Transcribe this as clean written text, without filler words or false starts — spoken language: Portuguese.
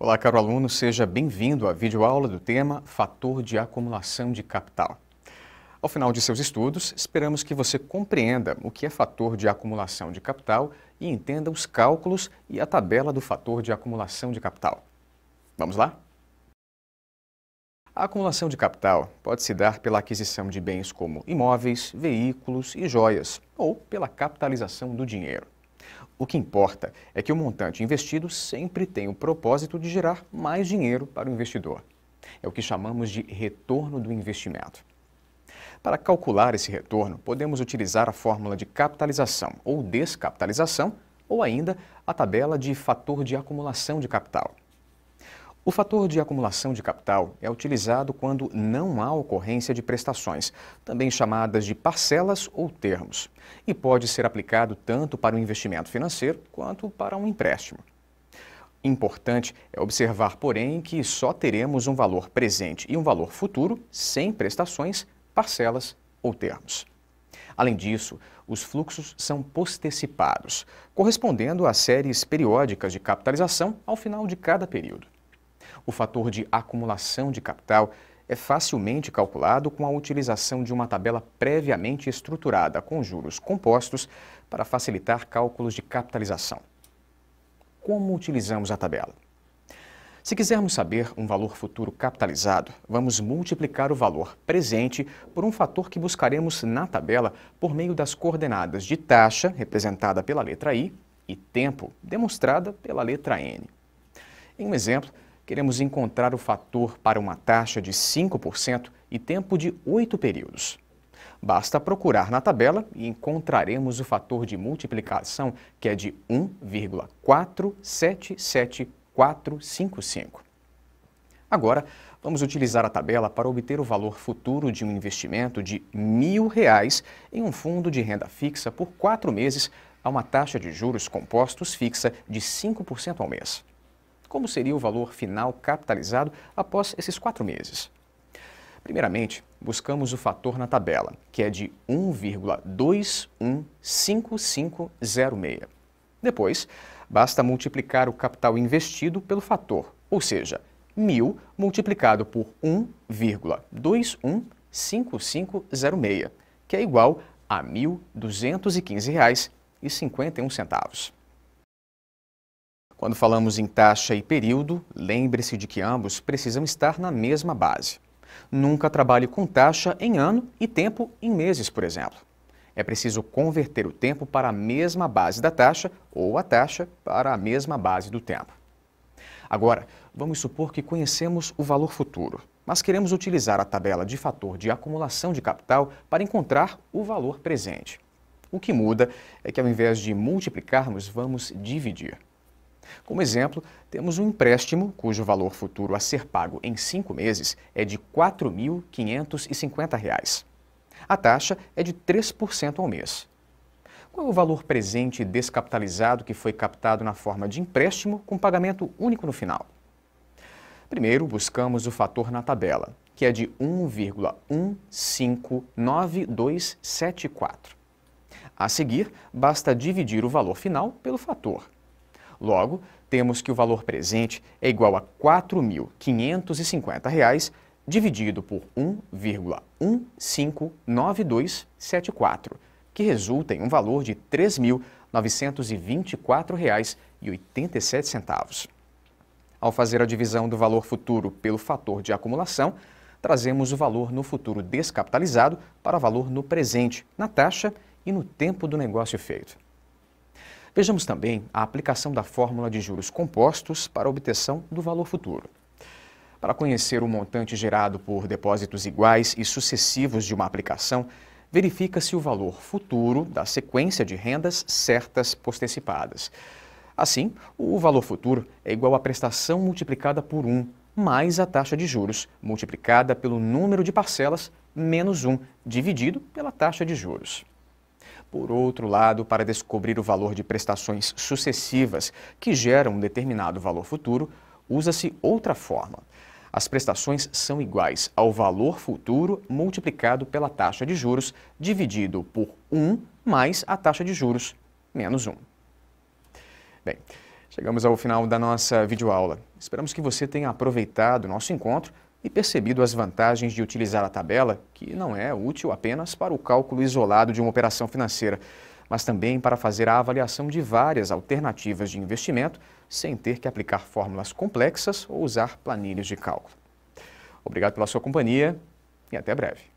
Olá, caro aluno, seja bem-vindo à videoaula do tema Fator de Acumulação de Capital. Ao final de seus estudos, esperamos que você compreenda o que é fator de acumulação de capital e entenda os cálculos e a tabela do fator de acumulação de capital. Vamos lá? A acumulação de capital pode se dar pela aquisição de bens como imóveis, veículos e joias, ou pela capitalização do dinheiro. O que importa é que o montante investido sempre tem o propósito de gerar mais dinheiro para o investidor. É o que chamamos de retorno do investimento. Para calcular esse retorno, podemos utilizar a fórmula de capitalização ou descapitalização, ou ainda a tabela de fator de acumulação de capital. O fator de acumulação de capital é utilizado quando não há ocorrência de prestações, também chamadas de parcelas ou termos, e pode ser aplicado tanto para um investimento financeiro quanto para um empréstimo. Importante é observar, porém, que só teremos um valor presente e um valor futuro sem prestações, parcelas ou termos. Além disso, os fluxos são postecipados, correspondendo a séries periódicas de capitalização ao final de cada período. O fator de acumulação de capital é facilmente calculado com a utilização de uma tabela previamente estruturada com juros compostos para facilitar cálculos de capitalização. Como utilizamos a tabela? Se quisermos saber um valor futuro capitalizado, vamos multiplicar o valor presente por um fator que buscaremos na tabela por meio das coordenadas de taxa, representada pela letra I, e tempo, demonstrada pela letra N. Em um exemplo, queremos encontrar o fator para uma taxa de 5% e tempo de 8 períodos. Basta procurar na tabela e encontraremos o fator de multiplicação, que é de 1,477455. Agora, vamos utilizar a tabela para obter o valor futuro de um investimento de R$1.000 em um fundo de renda fixa por 4 meses a uma taxa de juros compostos fixa de 5% ao mês. Como seria o valor final capitalizado após esses 4 meses? Primeiramente, buscamos o fator na tabela, que é de 1,215506. Depois, basta multiplicar o capital investido pelo fator, ou seja, 1.000 multiplicado por 1,215506, que é igual a R$ 1.215,51. Quando falamos em taxa e período, lembre-se de que ambos precisam estar na mesma base. Nunca trabalhe com taxa em ano e tempo em meses, por exemplo. É preciso converter o tempo para a mesma base da taxa ou a taxa para a mesma base do tempo. Agora, vamos supor que conhecemos o valor futuro, mas queremos utilizar a tabela de fator de acumulação de capital para encontrar o valor presente. O que muda é que, ao invés de multiplicarmos, vamos dividir. Como exemplo, temos um empréstimo cujo valor futuro a ser pago em 5 meses é de R$ 4.550. A taxa é de 3% ao mês. Qual é o valor presente descapitalizado que foi captado na forma de empréstimo com pagamento único no final? Primeiro, buscamos o fator na tabela, que é de 1,159274. A seguir, basta dividir o valor final pelo fator. Logo, temos que o valor presente é igual a R$ 4.550 dividido por 1,159274, que resulta em um valor de R$ 3.924,87. Ao fazer a divisão do valor futuro pelo fator de acumulação, trazemos o valor no futuro descapitalizado para o valor no presente, na taxa e no tempo do negócio feito. Vejamos também a aplicação da fórmula de juros compostos para a obtenção do valor futuro. Para conhecer o montante gerado por depósitos iguais e sucessivos de uma aplicação, verifica-se o valor futuro da sequência de rendas certas postecipadas. Assim, o valor futuro é igual à prestação multiplicada por 1, mais a taxa de juros, multiplicada pelo número de parcelas, menos 1, dividido pela taxa de juros. Por outro lado, para descobrir o valor de prestações sucessivas que geram um determinado valor futuro, usa-se outra fórmula. As prestações são iguais ao valor futuro multiplicado pela taxa de juros, dividido por 1 mais a taxa de juros, menos 1. Bem, Chegamos ao final da nossa videoaula. Esperamos que você tenha aproveitado o nosso encontro e percebido as vantagens de utilizar a tabela, que não é útil apenas para o cálculo isolado de uma operação financeira, mas também para fazer a avaliação de várias alternativas de investimento sem ter que aplicar fórmulas complexas ou usar planilhas de cálculo. Obrigado pela sua companhia e até breve.